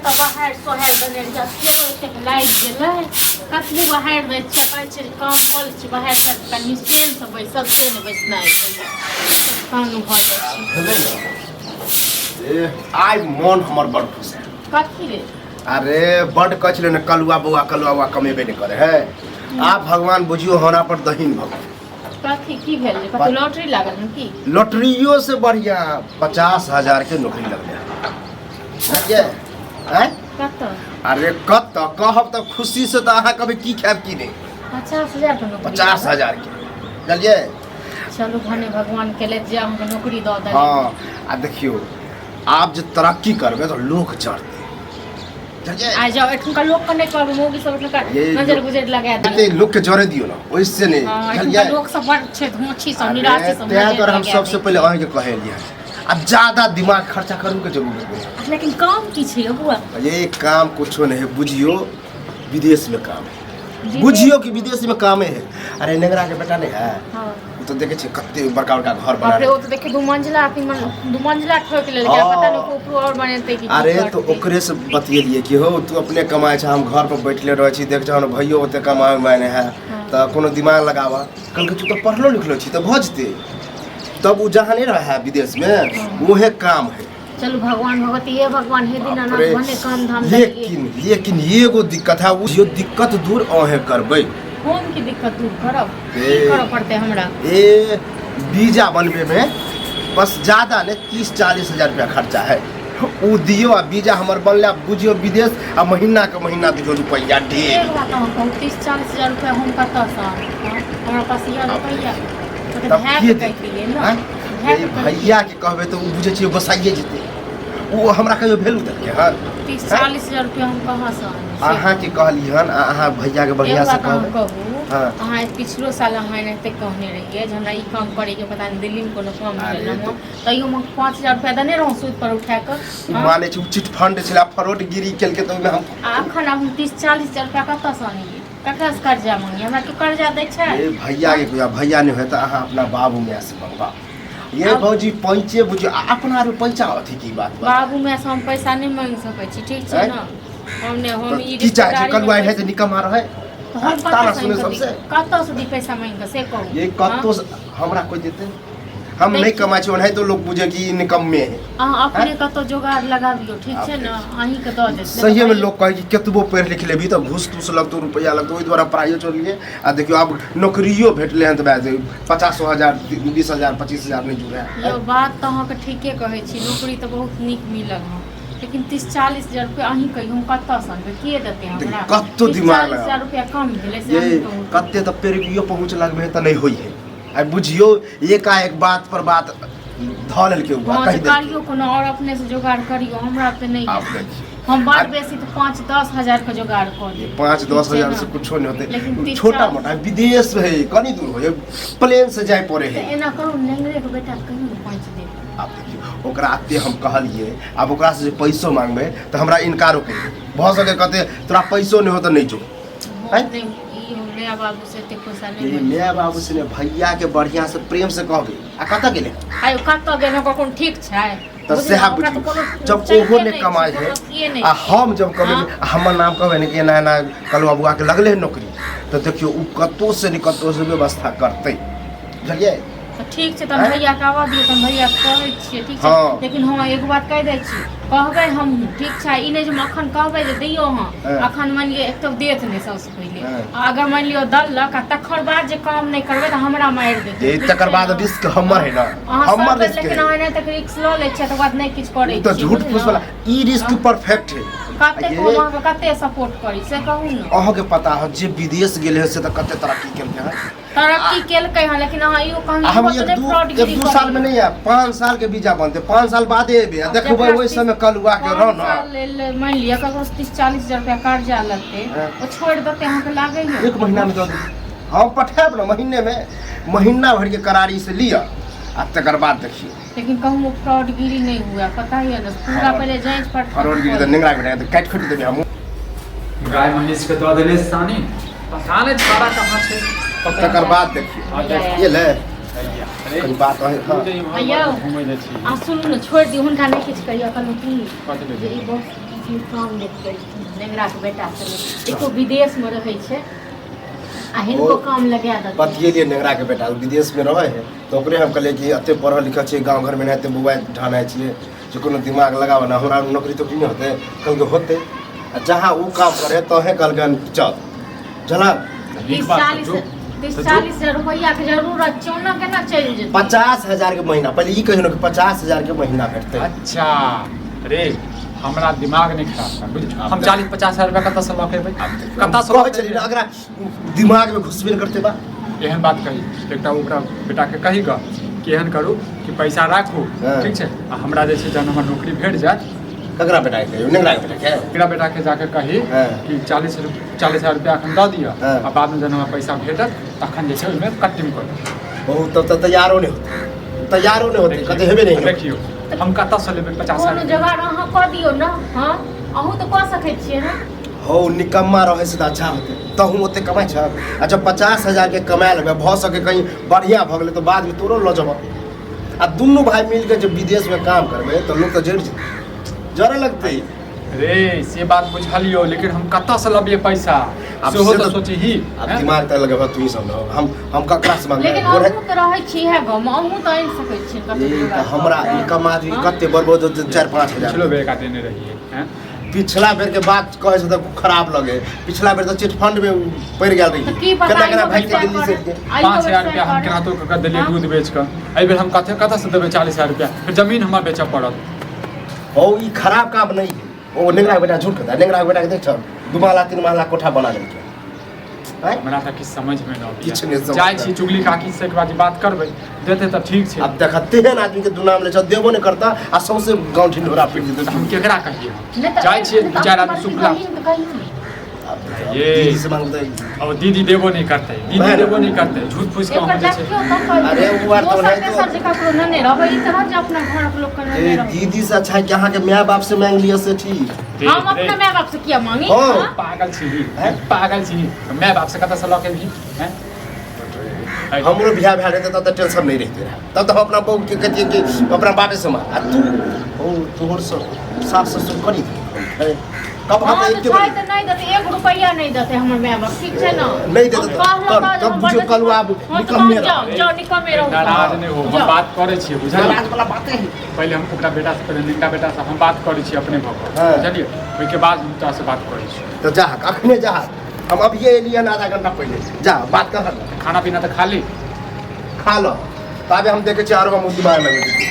तो बाहर सोहर देने रहिए केरो एतेक लाइट गेलै कतबो बाहर दै छै कहै छै काम कऽ लै छै बाहर से कनि सेन से बैसल से नहि बैसनाइ कान भऽ जाइ छै ए आइ मन हमर बड़ खुश है कथी रे अरे बड़ कहै छलै ने कलुआ बौआ कमेबे नहीं करे है आप भगवान बुझियो होना पर दहीन भगवान कथी की भेल कथी लॉटरी लागल है की लॉटरियो से बढ़िया 50,000 के नौकरी लगले समझे हैं कत अरे कत कहब तो खुशी से तो अहाँ कभी की खाब की नहीं 50,000 के नौकरी 50,000 के चलिए चलू भने भगवान के ले जे हमके नौकरी दऽ दे हाँ आ देखियो आप जो तरक्की करबे तो लोग चढ़ते आ जाओ एठुनका लोग के नहीं कहबे मोगी सब एठुनका नजर गुजर लगा दे एते लोग के जरे दियो ना ओइसे नहीं एठुनका लोग सब बड़ छै धोछी सब निराशी सब ते तो हम सबसे पहले अहीं के कहलिए अब ज्यादा दिमाग खर्चा करू के जरूरत नहीं लेकिन काम की छै बुआ ये काम कुछो नहीं है बुझियो विदेश में काम है बुझियो कि विदेश में काम है अरे नेगरा के बेटा नहीं है हां तो देखे छे कते बड़का बड़का घर बना अरे वो तो देखे दो मंजिला ठोक ले क्या पता नहीं को ऊपर और बनते की अरे तो ओकरे से बतियलिए कि हो तू अपने कमाए छ हम घर पर बैठले रह छी देख छ भइयो ओते कमाए माने है त कोनो दिमाग लगावा कल के तू तो पढ़लो लिखलो छी त भजते तब उ जहां नहीं रहा है विदेश में वहे काम है चलो भगवान भगवती ये भगवान हे दीनानाथ भने काम धाम लेकिन एगो दिक्कत है वो दिक्कत दूर अहे करबै कौन की दिक्कत दूर करब की करब पड़ते हमरा ए वीजा बनबे में बस ज्यादा ने 30-40 हजार रुपया खर्चा है उ दियो आ वीजा हमर बनला बुझियो विदेश आ महीना के महीना दियो रुपया ढेर एक बात हम 30-40 हजार रुपया हम कत से हमरा पास ये रुपया तब के कहिए ना भैया के कहबे तो उ बुझे छिए बसाइए जेते उ हमरा कहियो भेलू तक के हां 30-40 हजार रुपया हम कहां से अहाँ के कहली हन अहाँ भैया के बढ़िया से कहू हां अहाँ पिछलो साल अहाँ एते कहने रहिए जे हमरा ई काम करे के पता नहीं दिल्ली में कोनो काम भेल हम तइयो हम 5,000 रुपया देने रहूं सूद पर उठा के माने छु चिट फंड छला फरोट गिरी केल के तो में हम अखन हम 30-40 हजार रुपया कत से आनिए ककरा से कर्जा मांगी हमरा के कर्जा दै छै ए भैया नहीं है तो अहाँ अपना बाबू में से मंगवा ये भौजी पैंचे बुझियो अपना रे पैसा अथी की बात बाबू में से हम पैसा नहीं मांग सकै छी ठीक छै ना हमने हम ई की चाहे कलुआ है जे निकम आ रहे हम तारा सुने सबसे कत से दी पैसा मांग के से कहू ये कतो हमरा कोई देते हम नहीं कमाई छी ओनाही तो लोग बुझे कि इनकम में है अहाँ अपने कतो जोगाड़ लगाबियो ठीक छै ना अहीं के दऽ देत सही में लोग कहे कि केतबो पढ़ लिख लेबी तो घूस तूस लगतो रुपया लगतो ओइ द्वारा पढ़ाइयो चलिए आ देखियो अब नौकरियो भेटले हन त 50,000 20,000 25,000 नहीं जुड़े यो बात तो अहाँ के ठीके कहै छी नौकरी तो बहुत नीक मिलल हँ लेकिन 30-40 हजार रुपया अहीं कहियो हम कत से के देते हमरा कतो दिमाग 40 हजार रुपया कम भेलै से ये कते त पेरियो पहुंच लगबे त नहीं होई है आ बुझियो एकाएक बात पर बात धलल के ऊपर कह दे करियो कोनो और अपने से जुगाड़ करियो हमरा पे नहीं हम बात बेसी तो 5-10 हजार का जुगाड़ कर दे 5-10 हजार से कुछ नहीं होते छोटा मोटा विदेश है कनी दूर हो प्लेन से जाय पड़े है एना करू नेंगरे के बेटा कहीं पहुंच दे आप देखियो ओकरा आते हम कहलिए अब ओकरा से पैसो मांगबे तो हमरा इनकारो कर भ सके कहते तोरा पैसो नहीं हो तो नहीं जो नया बाबू से ते पैसा नहीं नया बाबू से ने भैया के बढ़िया से प्रेम से कहबे आ कत गेले आयो कत गेले कोन ठीक छै तो से जब ओहो ने कमाई है आ हम जब कमे हमर नाम कहबे ने कि ना कलवा बुआ के लगले नौकरी तो देखियो उ कतो से निकतो से व्यवस्था करते बुझलिए ठीक छै त भैया के आवा दियो त भैया कहै छियै ठीक छै लेकिन हम एगो बात कह दै छी कहबै हम ठीक छै ई नै जे अखन कहबै जे दियो हां अखन मान लियो एक तो देत नै सबसे पहिले अगर मान लियो दलक आ तखर बाद जे काम नै करबै त हमरा मार देतै तकर बाद रिस्क हमर है ना हमर रिस्क लेकिन अहाँ नै तक रिस्क ल लै छै त बाद नै किछ करै छी तो झूठ फूस वाला ई रिस्क परफेक्ट है कते को अहाँ के कते सपोर्ट करी से कहू न अहाँ के पता है जे विदेश गेले से त कते तरक्की केलकै है तरक्की केलकै है लेकिन अहाँ इहो कहनी हम एक 2 साल में नहीं है 5 साल के वीजा बनते 5 साल बादे एबे देखबै ओइ समय कलुआ के रहना मान लिया ककरो 30-40 हजार रुपया कर्जा लगते ओ छोड़ देते अहाँ के लागे है एक महीना में दे हम पठाब न महीना भर के करारी से लिया आ तकर बाद देखिए लेकिन कहूँ फ्रॉडगिरी नहीं हुआ पता ही है ना पूरा पहले जांच पर फ्रॉडगिरी तो निगरा बेटा तो काट खोट देबे हम गाय मनीष के तो देले सानी पता नहीं सारा कहां छे तकर बाद देखिए ये ले कई बात है हां आइयो आ सुन न छोड़ दी हुनका नहीं किछ करियो कनु की जे ई काम देखते नेंगरा के बेटा से एको विदेश में रहे छे आ हिनको काम लगा दे बतियेलिए नेंगरा के बेटा विदेश में रहे है तो ओकरे हम कहलिए कि एते पढ़ल लिखल छै गांव घर में नहीं एते मोबाइल ठाना छिए जे कोनो दिमाग लगाव ना हमरा नौकरी तो नहीं होते कल के होते जहाँ वो काम करे तो है कल के चल चला 40 रुपया के जरूरत छै ना केना चल जेतै 50,000 के महीना पहले ई कहियो कि 50,000 के महीना भेटते अच्छा रे हमरा दिमाग नहीं खराब कर बुझ हम 40-50 हजार रुपया कत से लखेबै कत से कहै छली अगर दिमाग में घुसबे करते बा एहन बात कही एकटा ओकरा बेटा के कही ग कि एहन करू कि पैसा राखू ठीक छै आ हमरा जे छै जन हमर नौकरी भेट जात ककरा बेटा के नेंगरा के बेटा के एकरा बेटा के जाके कही कि 40,000 रुपया अखन दऽ दिअ आ बाद में जन हमरा पैसा भेटत तखन जे छै ओइमे कटिंग कर बहुत तब तो तैयारो नहीं होते कते हेबे नहीं देखियो हम कत से लेबै 50,000 कोनो जगह अहाँ क दियौ ना हां अहूँ तो क सकै छियै ना हो निकम्मा रहे से अच्छा होते तो हम ओते कमाई छ अच्छा 50,000 के कमाए लेबे भ सके कहीं बढ़िया भ गेले तो बाद में तोरो ल जब आ दुनू भाई मिल के जब विदेश में काम करबे तो लोग तो जरे लगते रे से बात बुझलियो लेकिन हम कत से लबिए पैसा अब सेहो से तो तो- सोची ही अब दिमाग त लगबा तू ही सब हम ककरा से मांगे लेकिन अहूँ तो रहै छी है गाँव में अहूँ तो आनि सकै छियै कतौ हमरा निकम आदमी कते बर्बाद 4-5 हजार पिछलो बेर का देने रहिए हैं पिछला बेर के बात कहे से तो खराब लगे पिछला बेर तो चिट फंड में पड़ गेल रही तो की पता केना भाई के इहो दिल्ली से बेर 5,000 रुपया हम केना तो कर देलिए दूध बेच कर एहि बेर हम कत से देबै 40,000 रुपया फिर जमीन हमरा बेचऽ पड़त ओ ई खराब काम नहीं है ओ नेंगरा के बेटा झूठ कहता नेंगरा के बेटा के देख छ 2 महला 3 महला कोठा बना लेलके हमरा तक किछ समझ में न किछु नहि समझ जाइ छी चुगली काकी से एक बार बात करबै देते त ठीक छै अब देखते हैं आदमी के दुनाम ले छ देबो नहीं करता आ सबसे गांव ढिंढोरा पीट देते हम केकरा कहिए नहीं तो- जाइ छी नहीं तो दू चार अपनी आदमी मर्जी शुक्ला कहीं तो कहीं। ये दीदी से मांगते अब दीदी देबो नहीं करते दीदी बहन। देबो नहीं करते झूठ फूस के एकर हम जे छै देखियो तो कोई अरे वो बात तो दोसर नहीं तो- तेसर जगह ककरो नने रहबै ई तरह जे अपना घरक लोक के नने ए रहबै दीदी से अच्छा है कि यहाँ के माँ बाप से मांग लिया से ठीक हम अपना माय बाप से किया मांगी हाँ। हाँ? पागल छी पागल छी मैं बाप से कत से लके भी हैं हमरो बियाह भए रहते तब तो टेंशन नहीं रहते रहे तब तो हम अपना बहू के कहतिए कि अपना बापे से मार आ तू ओ तोहर सास ससुर करी दे कब हम हाँ एक तो के छै बड़ी तो नहीं देते 1 रुपया नहीं देते हमर माय बाप ठीक छै ना नहीं देते तो तब बुझियो कल आप निकम्मे रहो जाओ निकम्मे रहो नाराज नहीं हो हम जाओ। बात करे छी बुझलिए समाज वाला बातें है पहले हम ओकरा बेटा से पहले निका बेटा से हम बात करे छी अपने भक हाँ। बुझलिए ओइ के बाद हम तोरा से बात करे छी तो जा अखने जा हम अब ये एलियन आधा घंटा पहले जा बात कर खाना पीना तो खा ली खा लो तबे हम देखे छी आरो हम दिमाग लगे